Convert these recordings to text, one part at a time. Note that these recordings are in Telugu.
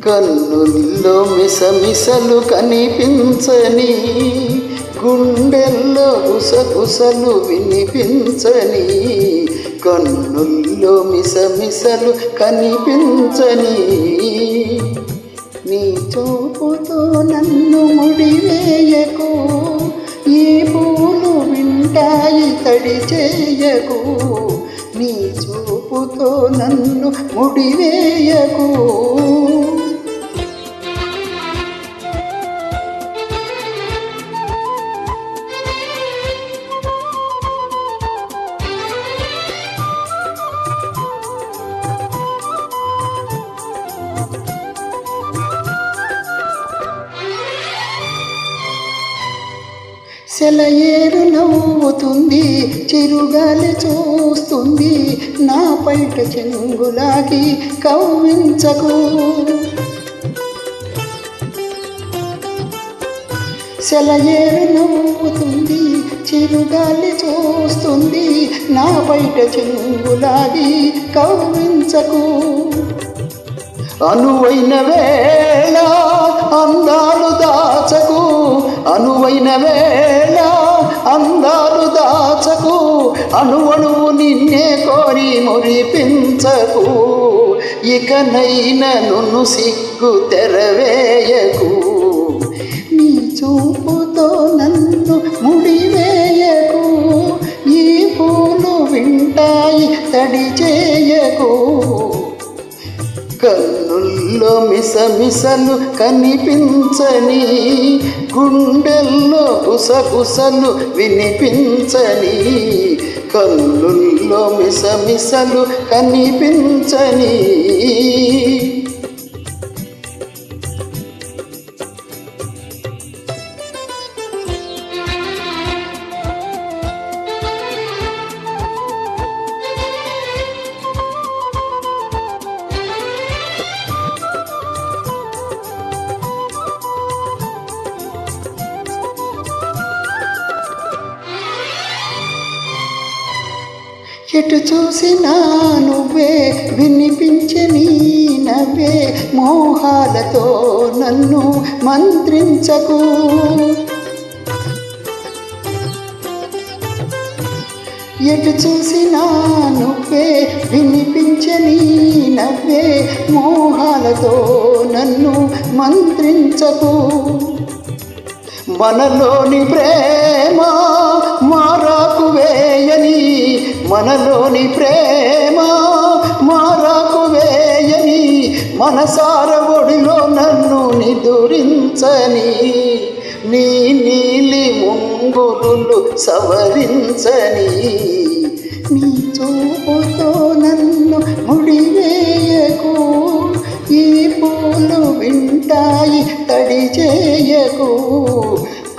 కన్నుల్లో మిసమిసలు కనిపించని, గుండెల్లో గుసగుసలు వినిపించని, కన్నుల్లో మిసమిసలు కనిపించని, నీ చూపుతో నన్ను ముడివేయకు, ఈ పూలు వింటాయి తడి చేయకు, నీ చూపుతో నన్ను ముడివేయకు. సెలయేరు నవ్వుతుంది, చిరుగాలి చూస్తుంది, నా పైట చెంగులాగి కవ్వించకు. సెలయేరు నవ్వుతుంది, చిరుగాలి చూస్తుంది, నా పైట చెంగులాగి కవ్వించకు. అనువైన వేళ అందాలు దాచకు, అనువైన వేళ అందాలు దాచకు, అణువణువు నిన్నే కోరి మురిపించకు, ఇకనైనా నన్ను సిగ్గు తెరవేయకు, నీ చూపుతో నన్ను ముడివేయకు, ఈ పూలు వింటాయి తడి చేయకు. కన్నుల్లో మిసమిసలు కనిపించని, గుండెల్లో గుసగుసలు వినిపించని, కన్నుల్లో మిసమిసలు కనిపించని. ఎటు చూసినా నువ్వే, వినిపించే నీ నవ్వే, మోహాలతో నన్ను మంత్రించకు. ఎటు చూసినా నువ్వే, వినిపించే నీ నవ్వే, మోహాలతో నన్ను మంత్రించకు. మనలోని ప్రేమ మారాకు వేయని, మనలోని ప్రేమ మారాకు వేయని, మనసార ఒడిలో నన్ను నిదురించని, నీ నీలి ముంగురులు సవరించని, నీ చూపుతో నన్ను ముడివేయకు, ఈ పూలు వింటాయి తడి చేయకు.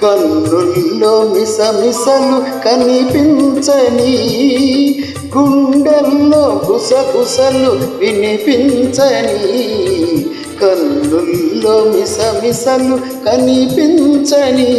కన్నుల్లో మిసమిసలు కనిపించని, గుండెల్లో గుసగుసలు వినిపించని, కన్నుల్లో మిసమిసలు కనిపించని.